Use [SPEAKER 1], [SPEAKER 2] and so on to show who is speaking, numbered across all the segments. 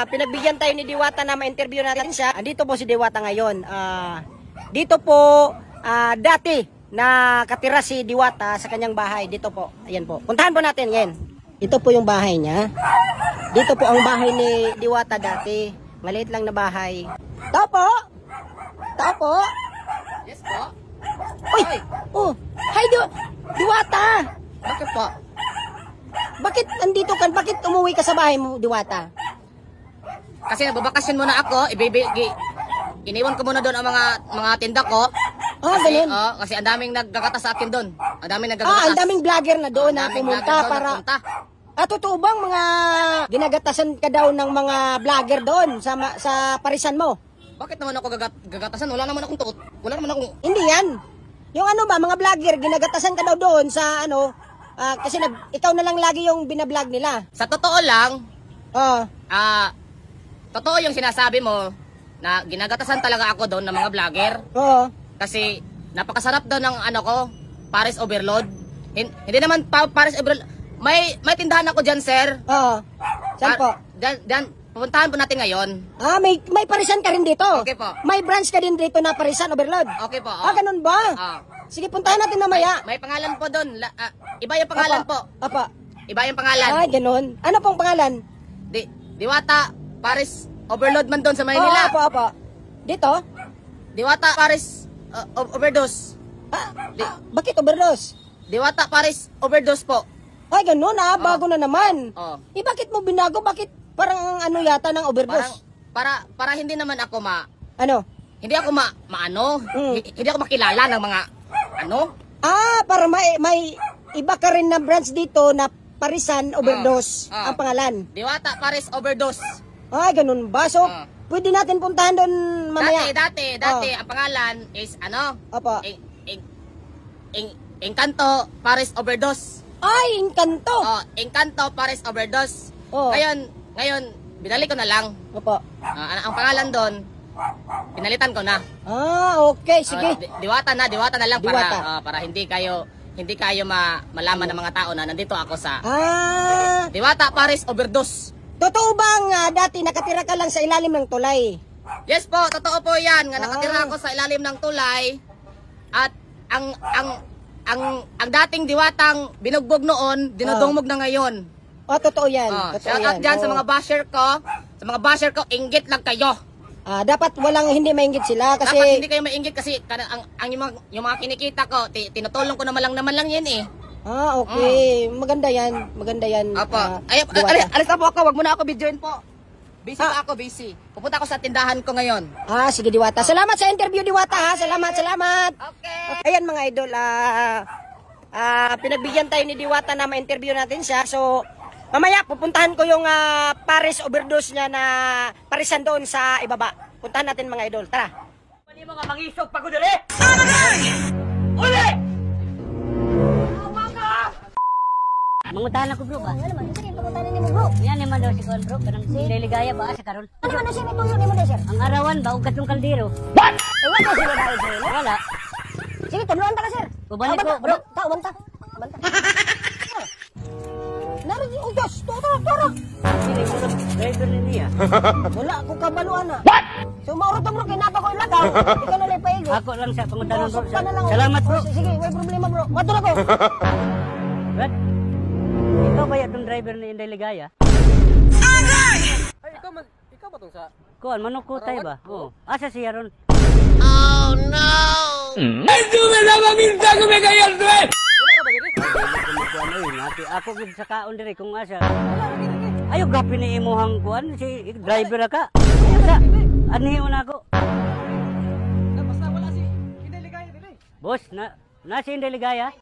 [SPEAKER 1] Pinagbigyan tayo ni Diwata na ma-interview natin siya. Andito po si Diwata ngayon. Dito po dati na katira si Diwata sa kanyang bahay. Dito po. Ayan po. Puntahan po natin ngayon. Ito po yung bahay niya. Dito po ang bahay ni Diwata dati. Maliit lang na bahay. Tao po! Tao po!
[SPEAKER 2] Yes po.
[SPEAKER 1] Uy! Oh! Hi Diwata!
[SPEAKER 2] Bakit po?
[SPEAKER 1] Bakit andito ka? Bakit umuwi ka sa bahay mo, Diwata?
[SPEAKER 2] Kasi nagbabakasyon muna ako, iniwan ko muna doon ang mga tinda ko.
[SPEAKER 1] Ganun.
[SPEAKER 2] Kasi ang daming naggagata sa akin doon. Ang daming naggagatas.
[SPEAKER 1] Ang daming vlogger na doon na pumunta para... totoo bang mga ginagatasan ka daw ng mga vlogger doon sa parisan mo?
[SPEAKER 2] Bakit naman ako gagatasan? Wala naman akong tuot. Wala naman akong...
[SPEAKER 1] Hindi yan. Yung ano ba, mga vlogger, ginagatasan ka daw doon sa ano... kasi ikaw na lang lagi yung binablog nila.
[SPEAKER 2] Sa totoo lang, totoo yung sinasabi mo na ginagatasan talaga ako doon ng mga vlogger.
[SPEAKER 1] Oo.
[SPEAKER 2] Kasi napakasarap daw ng ano ko, Paris Overload. Hindi naman Paris Overload. May tindahan ako diyan, sir.
[SPEAKER 1] Oo. Saan po?
[SPEAKER 2] Diyan, pupuntahan po natin ngayon.
[SPEAKER 1] May parisan ka rin dito?
[SPEAKER 2] Okay po.
[SPEAKER 1] May branch ka din dito na Parisan Overload?
[SPEAKER 2] Okay po.
[SPEAKER 1] Ganun ba? Sige, puntahan natin mamaya.
[SPEAKER 2] May pangalan po doon. Iba yung pangalan po.
[SPEAKER 1] Apa.
[SPEAKER 2] Iba yung pangalan.
[SPEAKER 1] Ganun. Ano pong pangalan?
[SPEAKER 2] Diwata Paris Overload man doon sa Maynila.
[SPEAKER 1] Apa. Dito?
[SPEAKER 2] Diwata Paris Overdose.
[SPEAKER 1] Bakit overdose?
[SPEAKER 2] Diwata Paris Overdose po.
[SPEAKER 1] Ganun bago na naman.
[SPEAKER 2] Bakit
[SPEAKER 1] mo binago? Bakit parang ano yata ng overdose?
[SPEAKER 2] Para hindi naman ako
[SPEAKER 1] Ano?
[SPEAKER 2] Hindi ako maano. Hindi ako makilala ng mga ano.
[SPEAKER 1] Para may iba ka rin na branch dito na Parisan Overdose ang pangalan.
[SPEAKER 2] Diwata Paris Overdose.
[SPEAKER 1] Ganun ba? So, pwede natin puntahan doon mamaya.
[SPEAKER 2] Dati ang pangalan is ano?
[SPEAKER 1] Opo.
[SPEAKER 2] Encanto Paris Overdose.
[SPEAKER 1] Encanto.
[SPEAKER 2] Encanto Paris Overdose. Ngayon binalik ko na lang.
[SPEAKER 1] Opo.
[SPEAKER 2] Ang pangalan doon pinalitan ko na.
[SPEAKER 1] Okay, sige.
[SPEAKER 2] Diwata na lang
[SPEAKER 1] Diwata.
[SPEAKER 2] para hindi kayo malaman ng mga tao na nandito ako sa Diwata Paris Overdose.
[SPEAKER 1] Totoo bang dati nakatira ka lang sa ilalim ng tulay?
[SPEAKER 2] Yes po, totoo po 'yan. Nakatira ako sa ilalim ng tulay at ang dating diwatang binugbog noon, dinudungmog na ngayon.
[SPEAKER 1] Totoo 'yan.
[SPEAKER 2] Shout out diyan sa mga basher ko, inggit lang kayo.
[SPEAKER 1] Dapat hindi mainggit sila kasi
[SPEAKER 2] dapat hindi kayo mainggit kasi yung mga kinikita ko, tinutulong ko naman lang yan eh.
[SPEAKER 1] Okay. Maganda yan.
[SPEAKER 2] Apo. Alis na po ako. Wag mo na ako videoin po. Busy pa ako, busy. Pupunta ako sa tindahan ko ngayon.
[SPEAKER 1] Sige, Diwata. Salamat sa interview, Diwata, ha. Salamat.
[SPEAKER 2] Okay.
[SPEAKER 1] Ayan, mga idol. Pinagbigyan tayo ni Diwata na ma-interview natin siya. So, mamaya, pupuntahan ko yung Paris Overdose niya na parisan doon sa ibaba. Puntahan natin, mga idol. Tara. Mali mga mangisog pag udali! Uli!
[SPEAKER 3] Mangutahan ako bro ba?
[SPEAKER 4] Ano naman? Sige, pangutahan ni mo bro.
[SPEAKER 3] Yan naman daw si Kuan bro. Kanang Deligaya ba sa karon?
[SPEAKER 4] Ano naman na siya may tuyo ni mo daw sir?
[SPEAKER 3] Ang arawan ba? Ugat yung kaldero.
[SPEAKER 4] Wala na sila dahil sir.
[SPEAKER 3] Wala.
[SPEAKER 4] Sige, tunuan ta ka sir.
[SPEAKER 3] Bubalik ko bro.
[SPEAKER 4] Banta. Narin yung ugas. Tara.
[SPEAKER 3] Hindi mo na driver ni niya.
[SPEAKER 4] Wala ako kabaluan na. What? So maurot bro, kinapa ko ilagaw. Ikaw na lang paigo.
[SPEAKER 3] Ako lang sa pangutanan bro.
[SPEAKER 4] Salamat
[SPEAKER 3] Salamat bro.
[SPEAKER 4] Sige, may problema bro. Matulog ko.
[SPEAKER 3] Brad. Ikaw ba yung driver ni Inday Ligaya?
[SPEAKER 2] Ay, ikaw ba tong sa...
[SPEAKER 3] Kuan, manukutay ba? Oo. Asa siya ron?
[SPEAKER 2] Oh no!
[SPEAKER 3] Ito na naman minta ko may kayal to eh! Wala ka ba diri? Ako gid sa kaon diri kung asa. Ayo gapi ni imuhang kuan si driver ka. Asa? Anhi una ko.
[SPEAKER 2] Basta wala si Inday Ligaya dili.
[SPEAKER 3] Boss, na si Inday Ligaya?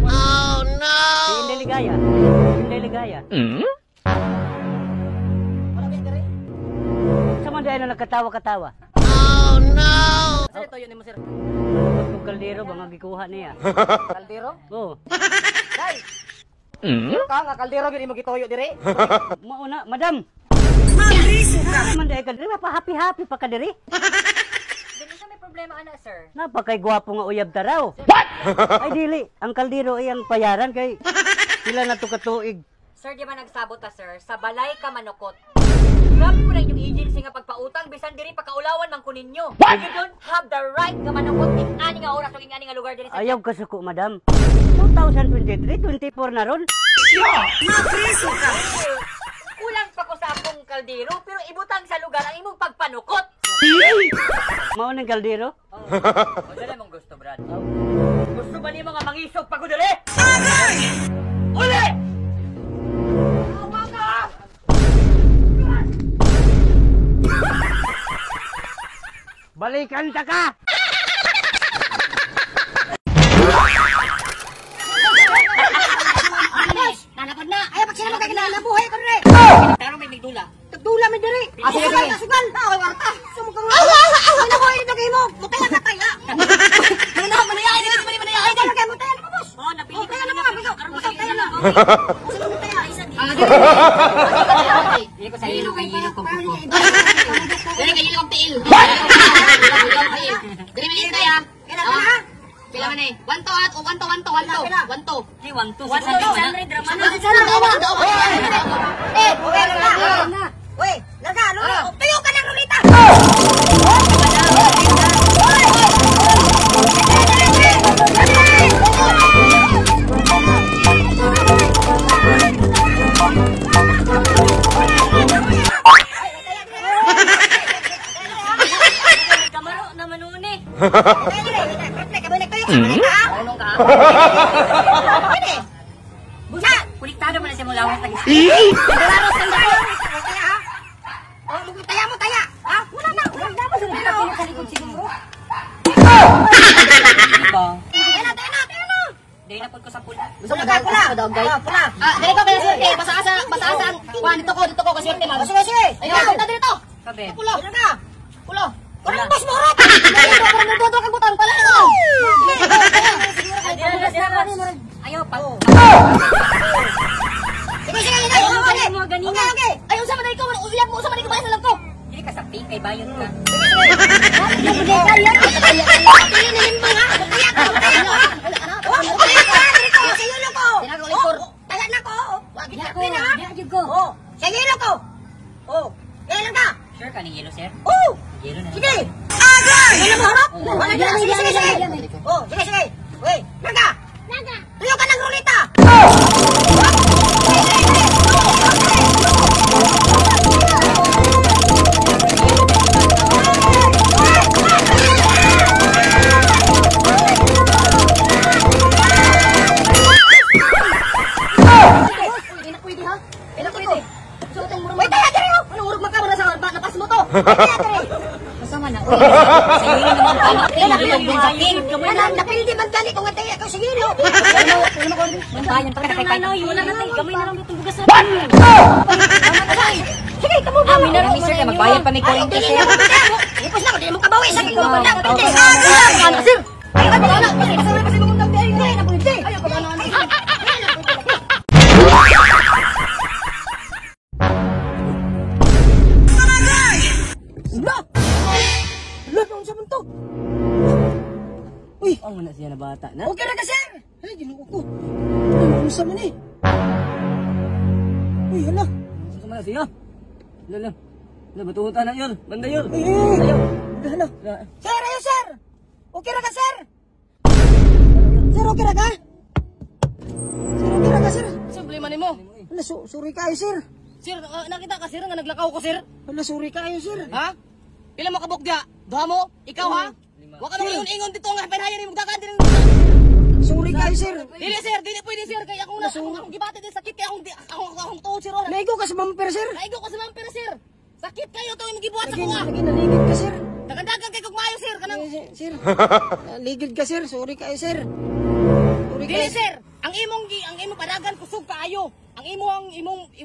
[SPEAKER 2] Oh no!
[SPEAKER 3] Si Inday Ligaya. Inday Ligaya.
[SPEAKER 2] Wala ba diri?
[SPEAKER 3] Sa man na nagkatawa-katawa.
[SPEAKER 2] Oh no! Sir, ito yun mo sir.
[SPEAKER 3] Kung kaldero ba nga gikuha niya?
[SPEAKER 2] Kaldero?
[SPEAKER 3] Oo.
[SPEAKER 2] Dai! Nga kaldero gini mo gituyo diri?
[SPEAKER 3] Mauna, madam! Maliso ka! Man dahil kaldero, pa-happy-happy pa ka diri?
[SPEAKER 4] Dili sa may problema ana sir.
[SPEAKER 3] Napakay gwapo nga uyab taraw. What? Ay dili, ang kaldero ay ang payaran kay sila na to katuig.
[SPEAKER 4] Sir, di ba nagsabot ta sir? Sa balay ka manukot.
[SPEAKER 5] Grabe mo na inyong agency nga pagpautang, bisan diri pagkaulawan man ko ninyo. You don't have the right nga manukot ning ani nga oras ug ing ani nga lugar diri sa
[SPEAKER 3] Ayaw ka suko, madam. 2023, 24 na ron.
[SPEAKER 5] Kulang pa ko sa akong kaldero, pero ibutang sa lugar ang imong pagpanukot.
[SPEAKER 3] Mao ning kaldero?
[SPEAKER 5] O dala mong gusto, Brad. Gusto ba ni mga mangisog pa ko diri? Uli! Tama ka!
[SPEAKER 3] Balikan ta ka!
[SPEAKER 4] Nanapad na. Ay, pag sila magkakilala, nabuhay ka rin.
[SPEAKER 5] Pero may migdula.
[SPEAKER 4] Tagdula may diri.
[SPEAKER 5] Sige, sige.
[SPEAKER 4] Sugal. Ay, warta. Sumukang nga. Nabuhay na kayo mo. Mutay na kataya. Manayay. Ay, dala kayo. Mutay na mo, boss.
[SPEAKER 5] Oh, napili
[SPEAKER 4] Mutay na mo. Mutay na. Sino mutay na?
[SPEAKER 5] Hindi ko sa ilo kay ilo ko.
[SPEAKER 2] Dali kayo yung tiil. Dali maliit tayo.
[SPEAKER 4] Kailan ka na?
[SPEAKER 2] Pila man eh. 1 to at 1 to 1 to 1 to. 1 to.
[SPEAKER 5] Di 1 2
[SPEAKER 2] 600
[SPEAKER 5] drama
[SPEAKER 2] na.
[SPEAKER 4] Eh, okay na. Uy, larga, Lolo. Tayo ka ng Lolita.
[SPEAKER 5] Kamaro naman uni.
[SPEAKER 2] Ulong ka.
[SPEAKER 5] Busa, kuliktado man na siya mula lawas lagi.
[SPEAKER 4] Taya mo, taya. Ha? Wala na. Wala na. Wala na. Siguro.
[SPEAKER 5] Diba?
[SPEAKER 4] Taya na.
[SPEAKER 5] Dahil napod ko sa pula.
[SPEAKER 4] Gusto mo tayo pula? Pula.
[SPEAKER 2] Dali ko kaya swerte. Basa-asa ang kuha dito ko kasi swerte man.
[SPEAKER 4] Sige.
[SPEAKER 2] Ayun, punta dito.
[SPEAKER 5] Kabe.
[SPEAKER 2] Pulo.
[SPEAKER 4] Ano ka?
[SPEAKER 2] Pulo.
[SPEAKER 4] Parang bas mo rin.
[SPEAKER 2] Parang nagboto kang butang pala ito.
[SPEAKER 5] Ayaw pa.
[SPEAKER 4] Sige. Okay.
[SPEAKER 2] Ayun sa manay ko, uyak mo sa manay ko ba sa lab ko?
[SPEAKER 5] Hindi ka sakti kay bayon ka. Sure ka ni yellow, sir? Yellow na.
[SPEAKER 4] Sige! Sige! Uy, naga! Tuyo ka ng rulita! Uy, taya diri oh!
[SPEAKER 2] Ano urog magkamera sa napas mo to?
[SPEAKER 4] Taya diri!
[SPEAKER 5] Masama na. Uy, sa yellow naman tama.
[SPEAKER 4] Napildi man gani kung taya ka sige no!
[SPEAKER 5] Bayan pa kay paano wala na tay. Gamay na lang itong bugas na.
[SPEAKER 4] Sige, kamo ba?
[SPEAKER 5] Amin na lang sir kay magbayan pa may kuryente sir.
[SPEAKER 4] Ipos na ko, di mo kabawi sa kiko.
[SPEAKER 2] Sir!
[SPEAKER 4] Ay, ano? Sabi kasi mong nagdari ko na pwede.
[SPEAKER 2] Ayaw ka ba ano?
[SPEAKER 4] Ano sa to? Uy,
[SPEAKER 3] Ang na siya na bata na.
[SPEAKER 4] okay na ka, sir. Ay, ginoo ko. Ano sa man eh? Uy, hala.
[SPEAKER 3] Sa mga siya. Lala. Batuhutan na yun. Banda yun.
[SPEAKER 4] Ay, hala. Sir, ayo, sir. Okay na ka, sir. Sir, okay na ka? Sir, okay na ka, sir.
[SPEAKER 2] Simple man mo.
[SPEAKER 4] Hala, sorry kayo, sir.
[SPEAKER 2] Sir, nakita ka sir nga naglakaw ko sir.
[SPEAKER 4] Hala, sorry kayo, sir.
[SPEAKER 2] Ha? Pila mo kabukga? Duha mo? Ikaw ha? Wa ka nang ingon dito nga penhayan imong dagan din.
[SPEAKER 4] Sorry kayo, sir.
[SPEAKER 2] Dili sir, dili pwede sir kay akong akong gibati din sakit kay akong tuod sir.
[SPEAKER 4] Naigo ka sa bumper, sir.
[SPEAKER 2] Naigo ko sa mga pero sir. Sakit kayo to imong gibuhat sa kuha.
[SPEAKER 4] Lagi naligid ka, sir.
[SPEAKER 2] Dagan-dagan kay kog maayo sir kanang
[SPEAKER 4] Sir, ligid ka, sir. Sorry kayo, sir. Sorry
[SPEAKER 2] dili
[SPEAKER 4] kayo.
[SPEAKER 2] sir. Ang imong padagan kusog kaayo. Ang imong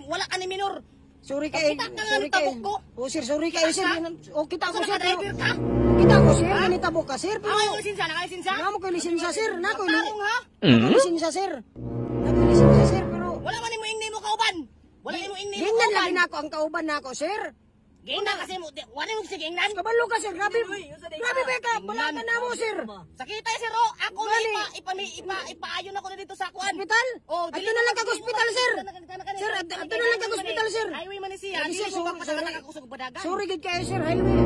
[SPEAKER 2] wala ka ni minor.
[SPEAKER 4] Sorry kayo.
[SPEAKER 2] Kita ka nga
[SPEAKER 4] Sorry
[SPEAKER 2] ng tabok ko.
[SPEAKER 4] Oh, sir, sorry kayo, sir. O, kita ko,
[SPEAKER 2] Sa
[SPEAKER 4] sir.
[SPEAKER 2] driver ka?
[SPEAKER 4] Kita ko, sir. Ganitabo ka, sir. Pero,
[SPEAKER 2] Ay, lisensya na lisensya.
[SPEAKER 4] wala mo ko lisensya, sir. Nako,
[SPEAKER 2] Tarong ha?
[SPEAKER 4] lisensya, sir. Nako, lisensya, sir. Pero,
[SPEAKER 2] Wala man mo ingni mo kauban. Wala mo ingni mo
[SPEAKER 4] gingnan lagi
[SPEAKER 2] kauban.
[SPEAKER 4] na ako ang kauban na ako, sir.
[SPEAKER 2] Gingnan kasi mo, wala mo sige ingnan.
[SPEAKER 4] Kabalo ka, sir. Grabe ba ka? Balatan na mo, sir.
[SPEAKER 2] Sakita sir oh, ako na ipaayon ako na dito sa kuan.
[SPEAKER 4] Hospital?
[SPEAKER 2] Oh,
[SPEAKER 4] Ato na lang kag hospital, sir. Sir, ato na lang kag hospital
[SPEAKER 1] hospital, sir.
[SPEAKER 2] Highway man ni siya.
[SPEAKER 1] Lagi,
[SPEAKER 2] Di
[SPEAKER 1] sir,
[SPEAKER 2] mo
[SPEAKER 1] sorry,
[SPEAKER 2] papadagan
[SPEAKER 1] sorry.
[SPEAKER 2] ako sa badagan.
[SPEAKER 1] Sorry gid kayo, sir. Highway.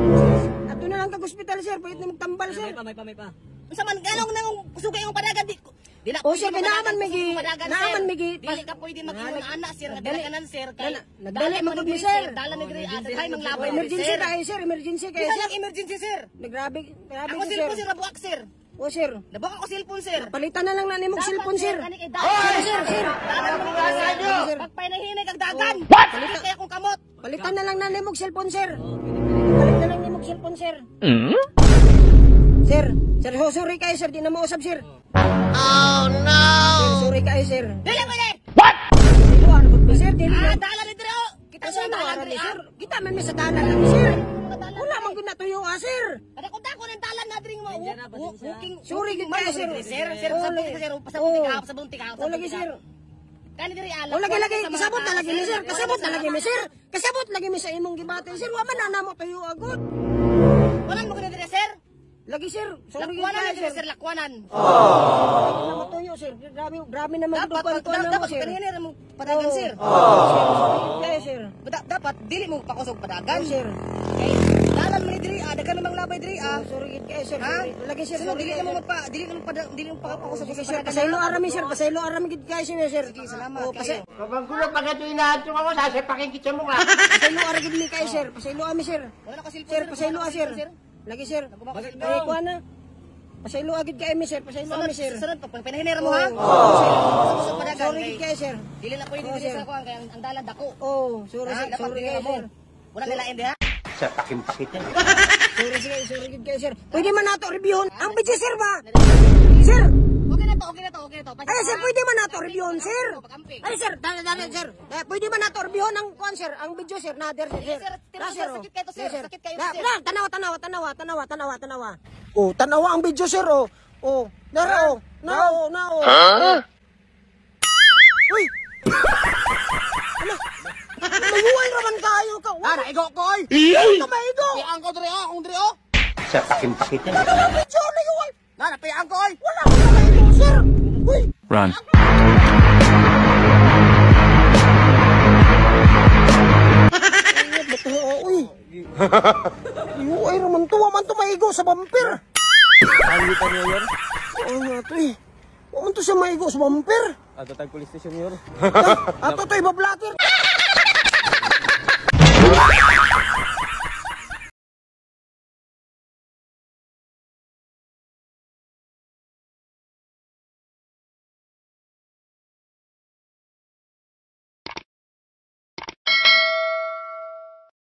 [SPEAKER 1] Ato na lang tag hospital, sir. Pwede na magtambal, sir.
[SPEAKER 3] May pa.
[SPEAKER 2] Unsa man ganong nang sugay yung padagan di. Di na
[SPEAKER 1] Oh,
[SPEAKER 2] pwede
[SPEAKER 1] sir,
[SPEAKER 2] mapadagan
[SPEAKER 1] naaman
[SPEAKER 2] kung
[SPEAKER 1] migi.
[SPEAKER 2] sugay padagan,
[SPEAKER 1] Naaman
[SPEAKER 2] sir.
[SPEAKER 1] migi.
[SPEAKER 2] Dili ka pwede mag-ingon ana sir, nga dala kanan sir kay.
[SPEAKER 1] Nagdali
[SPEAKER 2] mo
[SPEAKER 1] magud
[SPEAKER 2] ni
[SPEAKER 1] ni, sir.
[SPEAKER 2] Dala ni diri daghay mang
[SPEAKER 1] Oh,
[SPEAKER 2] labay.
[SPEAKER 1] emergency kayo, sir. Emergency kayo,
[SPEAKER 2] Isa
[SPEAKER 1] sir.
[SPEAKER 2] lang emergency sir.
[SPEAKER 1] Grabe, grabe
[SPEAKER 2] Ako
[SPEAKER 1] si
[SPEAKER 2] cellphone
[SPEAKER 1] sir.
[SPEAKER 2] sir nabuak sir.
[SPEAKER 1] Oh, sir.
[SPEAKER 2] Nabuak ako cellphone sir.
[SPEAKER 1] Palitan na lang na nimong cellphone, sir.
[SPEAKER 2] Sir. Pag pinahinay kag dagan. Palit kaya kung kamot.
[SPEAKER 1] Palitan na lang na nimong cellphone, sir. Palit na lang nimong cellphone, sir. Sir, sir, sorry kayo, sir. Di na mausap, sir. Oh, no! Sir, sorry kayo, sir.
[SPEAKER 2] Dili mo ni.
[SPEAKER 1] Sir, di na.
[SPEAKER 2] Dala ni diri oh. Kita
[SPEAKER 1] Kasi
[SPEAKER 2] sa dala
[SPEAKER 1] ano,
[SPEAKER 2] diri
[SPEAKER 1] sir?
[SPEAKER 2] ah.
[SPEAKER 1] Kita man may sa dalan lang, sir. Wala man gud natuyo, sir.
[SPEAKER 2] Kada ko dako ng dalan na diri mo. Walking.
[SPEAKER 1] Sorry gid kayo, sir.
[SPEAKER 2] Sir,
[SPEAKER 1] Oh,
[SPEAKER 2] sabon
[SPEAKER 1] lagi.
[SPEAKER 2] sir, pasabunti ka, pasabunti ka.
[SPEAKER 1] Oh, lagi, sir.
[SPEAKER 2] Kani diri ala.
[SPEAKER 1] Oh, lagi, kasabot na lagi mi, sir. Kasabot na lagi mi, sir. Kasabot lagi mi sa imong gibati, sir. Wa man na namo tuyo agud.
[SPEAKER 2] Wala mo gani diri sir.
[SPEAKER 1] Lagi, sir. Sorry gid
[SPEAKER 2] Lakwanan
[SPEAKER 1] kayo,
[SPEAKER 2] na diri
[SPEAKER 1] sir.
[SPEAKER 2] sir lakwanan.
[SPEAKER 1] Wala na matuyo, sir. Grabe naman gud
[SPEAKER 2] Dapat
[SPEAKER 1] ko na mo, sir.
[SPEAKER 2] kanina mo padagan sir.
[SPEAKER 1] Sorry gid kayo, sir.
[SPEAKER 2] Dapat dili mo pakusog padagan.
[SPEAKER 1] Oh, sir.
[SPEAKER 2] Kay dalan mo ni diri ah, dagan namang labay diri ah.
[SPEAKER 1] Sorry gid kayo, sir.
[SPEAKER 2] Ha?
[SPEAKER 1] Lagi, sir.
[SPEAKER 2] So,
[SPEAKER 1] Sorry
[SPEAKER 2] dili
[SPEAKER 1] kayo,
[SPEAKER 2] mo
[SPEAKER 1] sir.
[SPEAKER 2] magpa dili mo pakusog
[SPEAKER 1] Sige,
[SPEAKER 2] sa
[SPEAKER 1] sir.
[SPEAKER 2] padagan.
[SPEAKER 1] Pasaylo arami, sir. Pasaylo arami gid kayo, sir.
[SPEAKER 2] Sige, salamat.
[SPEAKER 1] Oh,
[SPEAKER 2] kayo.
[SPEAKER 6] Babang gulo pag ito inahatong ako, sasapakin kita mo nga.
[SPEAKER 1] Pasaylo ara gid mi kayo, sir. Pasaylo ami, sir.
[SPEAKER 2] Wala ko cellphone
[SPEAKER 1] Sir, pasaylo sir. Lagi, sir. Ay, kuha na. Pasaylo agad kayo, mi, sir. Pasaylo ami, sir.
[SPEAKER 2] Sunod pa pinahinira mo ha.
[SPEAKER 1] Oh.
[SPEAKER 2] Padagan.
[SPEAKER 1] Sorry gid kayo, sir.
[SPEAKER 2] Dili na pwede
[SPEAKER 1] Oh,
[SPEAKER 2] diri
[SPEAKER 1] sir.
[SPEAKER 2] sa kuan kay ang dalan dako.
[SPEAKER 1] Oh, sorry,
[SPEAKER 2] Ha,
[SPEAKER 1] sir.
[SPEAKER 2] dapat
[SPEAKER 1] Sorry
[SPEAKER 2] pinira
[SPEAKER 1] kayo,
[SPEAKER 2] mo.
[SPEAKER 1] sir.
[SPEAKER 2] Wala nilain di ha.
[SPEAKER 6] Sapakin pa kita.
[SPEAKER 1] Sorry gid kayo, sir. Pwede man nato reviewon ang video, sir ba? Sir.
[SPEAKER 2] Okay na to.
[SPEAKER 1] Ay, sir, pwede man nato reviewon, sir.
[SPEAKER 2] Pagkamping.
[SPEAKER 1] Ay, sir, dali, sir. Pwede man nato reviewon ang kuan, sir, ang video, sir. Nader, sir.
[SPEAKER 2] Sir, tinawa, sir, sakit kayo to, sir.
[SPEAKER 1] Yes,
[SPEAKER 2] Sakit kayo,
[SPEAKER 1] Na-
[SPEAKER 2] sir.
[SPEAKER 1] na, tanawa. Oh, tanawa ang video, sir, oh. Oh, nara, oh. Na, oh. Uy! Ala! Mayuway raman kayo ka.
[SPEAKER 2] Ana, igo ko oy.
[SPEAKER 1] Ano ka maigo?
[SPEAKER 2] Piang ko diri oh, kung diri oh.
[SPEAKER 6] Sapakin pa kita.
[SPEAKER 1] Video, mayuway.
[SPEAKER 2] Ana, piang ko oy.
[SPEAKER 1] Wala ko na maigo, sir. Uy!
[SPEAKER 7] Run.
[SPEAKER 1] Uy! Mayuway raman to. Waman to maigo sa vampir.
[SPEAKER 8] Ano pa niya, Yor?
[SPEAKER 1] Oo nga to eh. Waman to siya maigo sa vampir.
[SPEAKER 8] Ato tag police station, Yor.
[SPEAKER 1] Ato to, ibablatter.